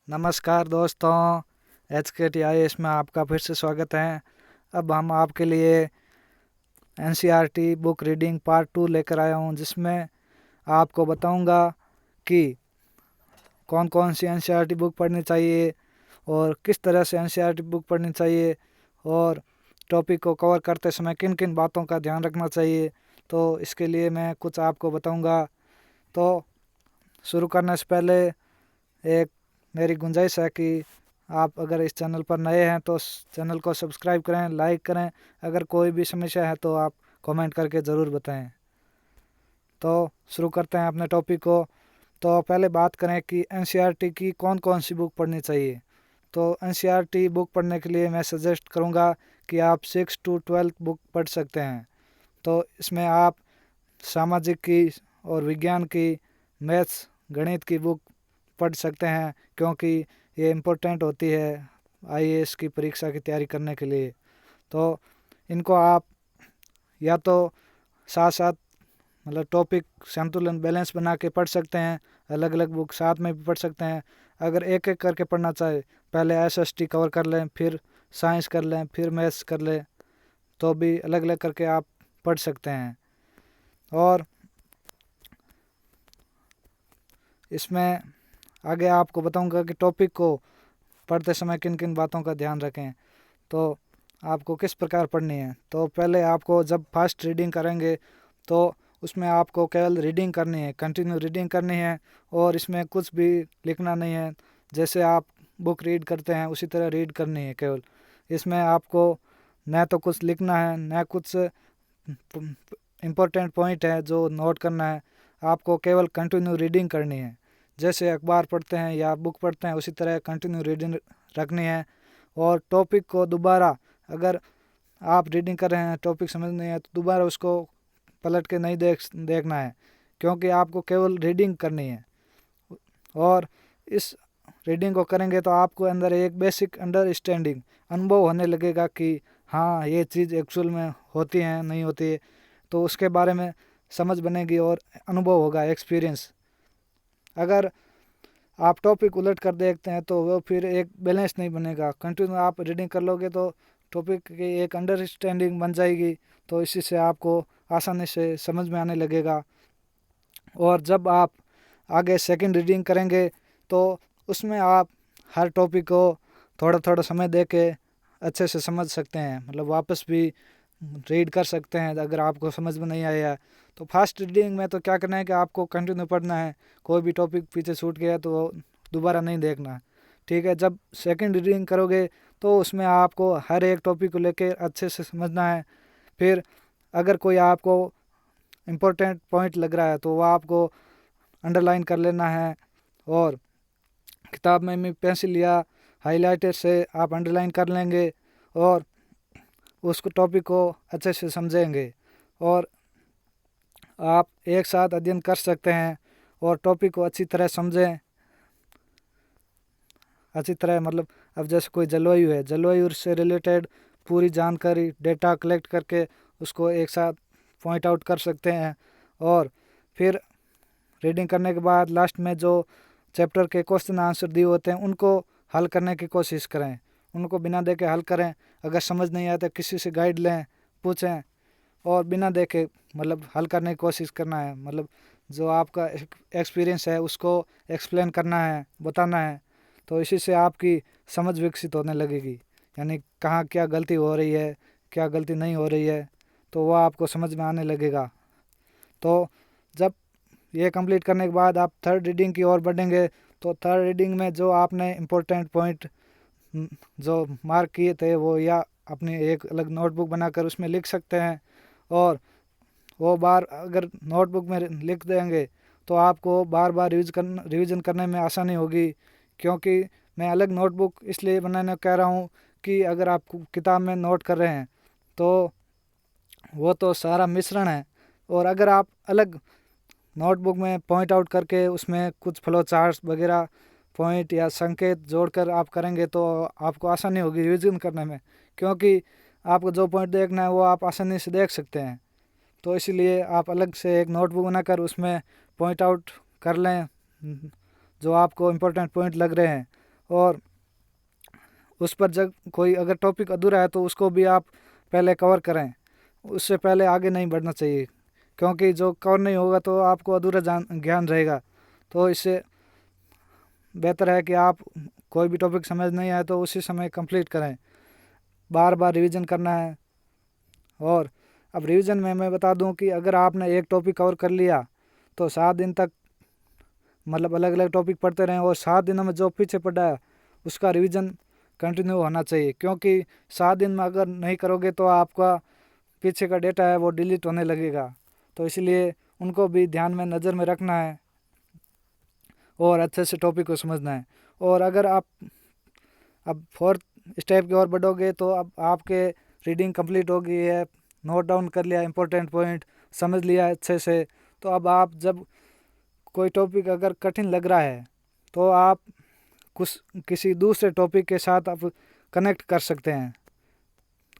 नमस्कार दोस्तों, HKTIS में आपका फिर से स्वागत है। अब हम आपके लिए NCERT बुक रीडिंग पार्ट 2 लेकर आया हूँ, जिसमें आपको बताऊँगा कि कौन कौन सी NCERT बुक पढ़नी चाहिए और किस तरह से NCERT बुक पढ़नी चाहिए और टॉपिक को कवर करते समय किन किन बातों का ध्यान रखना चाहिए। तो इसके लिए मैं कुछ आपको बताऊँगा। तो शुरू करने से पहले एक मेरी गुंजाइश है कि आप अगर इस चैनल पर नए हैं तो इस चैनल को सब्सक्राइब करें, लाइक करें। अगर कोई भी समस्या है तो आप कमेंट करके ज़रूर बताएं। तो शुरू करते हैं अपने टॉपिक को। तो पहले बात करें कि NCERT की कौन कौन सी बुक पढ़नी चाहिए। तो NCERT बुक पढ़ने के लिए मैं सजेस्ट करूँगा कि आप 6 to 12 बुक पढ़ सकते हैं। तो इसमें आप सामाजिक की और विज्ञान की, मैथ्स, गणित की बुक पढ़ सकते हैं, क्योंकि ये इम्पोर्टेंट होती है IAS की परीक्षा की तैयारी करने के लिए। तो इनको आप या तो साथ साथ मतलब टॉपिक संतुलन बैलेंस बना के पढ़ सकते हैं, अलग अलग बुक साथ में भी पढ़ सकते हैं। अगर एक एक करके पढ़ना चाहे, पहले SST कवर कर लें, फिर साइंस कर लें, फिर मैथ्स कर लें, तो भी अलग अलग करके आप पढ़ सकते हैं। और इसमें आगे आपको बताऊंगा कि टॉपिक को पढ़ते समय किन किन बातों का ध्यान रखें, तो आपको किस प्रकार पढ़नी है। तो पहले आपको जब फर्स्ट रीडिंग करेंगे तो उसमें आपको केवल रीडिंग करनी है, कंटिन्यू रीडिंग करनी है, और इसमें कुछ भी लिखना नहीं है। जैसे आप बुक रीड करते हैं उसी तरह रीड करनी है केवल। इसमें आपको न तो कुछ लिखना है, न कुछ इम्पोर्टेंट पॉइंट है जो नोट करना है। आपको केवल कंटिन्यू रीडिंग करनी है। जैसे अखबार पढ़ते हैं या बुक पढ़ते हैं उसी तरह कंटिन्यू रीडिंग रखनी है। और टॉपिक को दोबारा, अगर आप रीडिंग कर रहे हैं, टॉपिक समझ नहीं है, तो दोबारा उसको पलट के नहीं देखना है, क्योंकि आपको केवल रीडिंग करनी है। और इस रीडिंग को करेंगे तो आपको अंदर एक बेसिक अंडरस्टैंडिंग, अनुभव होने लगेगा कि हाँ ये चीज़ एक्चुअल में होती है नहीं होती है, तो उसके बारे में समझ बनेगी और अनुभव होगा, एक्सपीरियंस। अगर आप टॉपिक उलट कर देखते हैं तो वो फिर एक बैलेंस नहीं बनेगा। कंटिन्यू आप रीडिंग कर लोगे तो टॉपिक की एक अंडरस्टैंडिंग बन जाएगी, तो इसी से आपको आसानी से समझ में आने लगेगा। और जब आप आगे सेकंड रीडिंग करेंगे तो उसमें आप हर टॉपिक को थोड़ा थोड़ा समय दे के अच्छे से समझ सकते हैं, मतलब वापस भी रीड कर सकते हैं अगर आपको समझ में नहीं आया। तो फास्ट रीडिंग में तो क्या करना है कि आपको कंटिन्यू पढ़ना है, कोई भी टॉपिक पीछे छूट गया तो दोबारा नहीं देखना, ठीक है। जब सेकंड रीडिंग करोगे तो उसमें आपको हर एक टॉपिक को लेके अच्छे से समझना है। फिर अगर कोई आपको इम्पोर्टेंट पॉइंट लग रहा है तो वह आपको अंडरलाइन कर लेना है, और किताब में भी पेंसिल या हाइलाइटर से आप अंडरलाइन कर लेंगे और उसको टॉपिक को अच्छे से समझेंगे, और आप एक साथ अध्ययन कर सकते हैं और टॉपिक को अच्छी तरह समझें। अच्छी तरह मतलब अब जैसे कोई जलवायु है, जलवायु से रिलेटेड पूरी जानकारी डेटा कलेक्ट करके उसको एक साथ पॉइंट आउट कर सकते हैं। और फिर रीडिंग करने के बाद लास्ट में जो चैप्टर के क्वेश्चन आंसर दिए होते हैं उनको हल करने की कोशिश करें, उनको बिना देखे हल करें। अगर समझ नहीं आता किसी से गाइड लें, पूछें, और बिना देखे मतलब हल करने की कोशिश करना है। मतलब जो आपका एक्सपीरियंस है उसको एक्सप्लेन करना है, बताना है। तो इसी से आपकी समझ विकसित होने लगेगी, यानी कहाँ क्या गलती हो रही है, क्या गलती नहीं हो रही है, तो वह आपको समझ में आने लगेगा। तो जब ये कंप्लीट करने के बाद आप थर्ड रीडिंग की ओर बढ़ेंगे तो थर्ड रीडिंग में जो आपने इम्पोर्टेंट पॉइंट जो मार्क किए थे वो या अपनी एक अलग नोटबुक बनाकर उसमें लिख सकते हैं। और वो बार अगर नोटबुक में लिख देंगे तो आपको बार बार रिवीजन करने में आसानी होगी। क्योंकि मैं अलग नोटबुक इसलिए बनाने कह रहा हूँ कि अगर आप किताब में नोट कर रहे हैं तो वो तो सारा मिश्रण है, और अगर आप अलग नोटबुक में पॉइंट आउट करके उसमें कुछ फ्लो चार्ट्स वगैरह पॉइंट या संकेत जोड़कर आप करेंगे तो आपको आसानी होगी रिवीजन करने में, क्योंकि आपको जो पॉइंट देखना है वो आप आसानी से देख सकते हैं। तो इसीलिए आप अलग से एक नोटबुक बनाकर उसमें पॉइंट आउट कर लें जो आपको इम्पोर्टेंट पॉइंट लग रहे हैं, और उस पर जब कोई अगर टॉपिक अधूरा है तो उसको भी आप पहले कवर करें, उससे पहले आगे नहीं बढ़ना चाहिए, क्योंकि जो कवर नहीं होगा तो आपको अधूरा ज्ञान रहेगा। तो इससे बेहतर है कि आप कोई भी टॉपिक समझ नहीं आए तो उसी समय कंप्लीट करें, बार बार रिवीजन करना है। और अब रिवीजन में मैं बता दूं कि अगर आपने एक टॉपिक कवर कर लिया तो 7 दिन तक मतलब अलग अलग टॉपिक पढ़ते रहें, और 7 दिनों में जो पीछे पड़ा है उसका रिवीजन कंटिन्यू होना चाहिए, क्योंकि 7 दिन में अगर नहीं करोगे तो आपका पीछे का डेटा है वो डिलीट होने लगेगा। तो इसलिए उनको भी ध्यान में नज़र में रखना है और अच्छे से टॉपिक को समझना है। और अगर आप अब 4th स्टेप की ओर बढ़ोगे तो अब आपके रीडिंग कंप्लीट हो गई है, नोट डाउन कर लिया इंपॉर्टेंट पॉइंट, समझ लिया अच्छे से। तो अब आप जब कोई टॉपिक अगर कठिन लग रहा है तो आप किसी दूसरे टॉपिक के साथ आप कनेक्ट कर सकते हैं।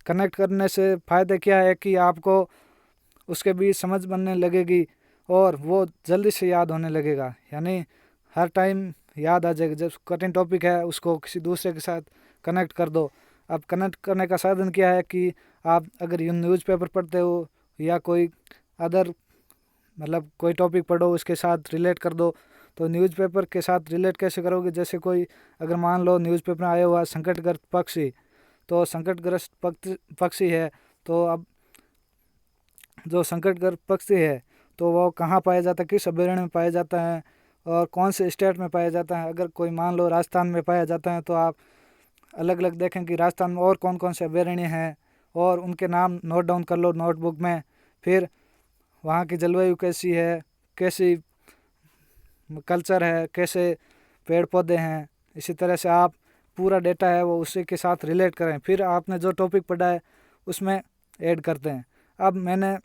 कनेक्ट करने से फ़ायदा क्या है कि आपको उसके बीच समझ बनने लगेगी और वो जल्दी से याद होने लगेगा, यानी हर टाइम याद आ जाएगा। जब कठिन टॉपिक है उसको किसी दूसरे के साथ कनेक्ट कर दो। अब कनेक्ट करने का साधन क्या है कि आप अगर न्यूज़पेपर पढ़ते हो या कोई अदर मतलब कोई टॉपिक पढ़ो उसके साथ रिलेट कर दो। तो न्यूज़पेपर के साथ रिलेट कैसे करोगे, जैसे कोई अगर मान लो न्यूज़पेपर में आया हुआ संकटग्रस्त पक्षी, तो संकटग्रस्त पक्षी है तो अब जो संकटग्रस्त पक्षी है तो वो कहाँ पाया जाता है, किस अभयारण्य में पाया जाता है और कौन से स्टेट में पाया जाता है। अगर कोई मान लो राजस्थान में पाया जाता है तो आप अलग अलग देखें कि राजस्थान में और कौन कौन से अभयारण्य हैं और उनके नाम नोट डाउन कर लो नोटबुक में। फिर वहाँ की जलवायु कैसी है, कैसी कल्चर है, कैसे पेड़ पौधे हैं, इसी तरह से आप पूरा डेटा है वो उसी के साथ रिलेट करें। फिर आपने जो टॉपिक पढ़ा है उसमें ऐड करते हैं। अब मैंने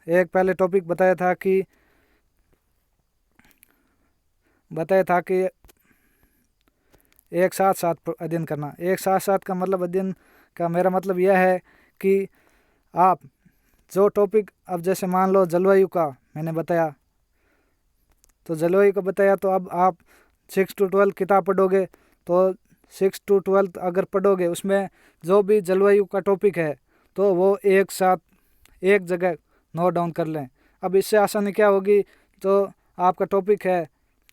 एक पहले टॉपिक बताया था कि एक साथ साथ अध्ययन करना। एक साथ साथ का मतलब अध्ययन का मेरा मतलब यह है कि आप जो टॉपिक अब जैसे मान लो जलवायु का मैंने बताया, तो जलवायु का बताया तो अब आप 6 to 12 किताब पढ़ोगे तो 6 to 12 अगर पढ़ोगे उसमें जो भी जलवायु का टॉपिक है तो वो एक साथ एक जगह नोट डाउन कर लें। अब इससे आसानी क्या होगी, तो आपका टॉपिक है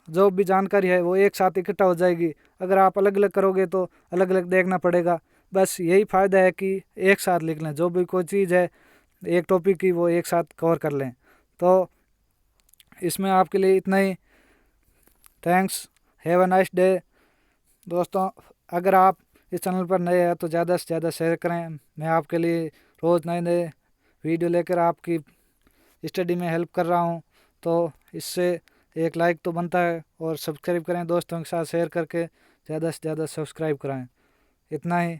जो भी जानकारी है वो एक साथ इकट्ठा हो जाएगी। अगर आप अलग अलग करोगे तो अलग अलग देखना पड़ेगा। बस यही फ़ायदा है कि एक साथ लिख लें, जो भी कोई चीज़ है एक टॉपिक की वो एक साथ कवर कर लें। तो इसमें आपके लिए इतना ही। Thanks, have a nice day. दोस्तों अगर आप इस चैनल पर नए हैं तो ज़्यादा से ज़्यादा शेयर करें। मैं आपके लिए रोज़ नए नए वीडियो लेकर आपकी स्टडी में हेल्प कर रहा हूँ, तो इससे एक लाइक तो बनता है और सब्सक्राइब करें, दोस्तों के साथ शेयर करके ज़्यादा से ज़्यादा सब्सक्राइब कराएं। इतना ही।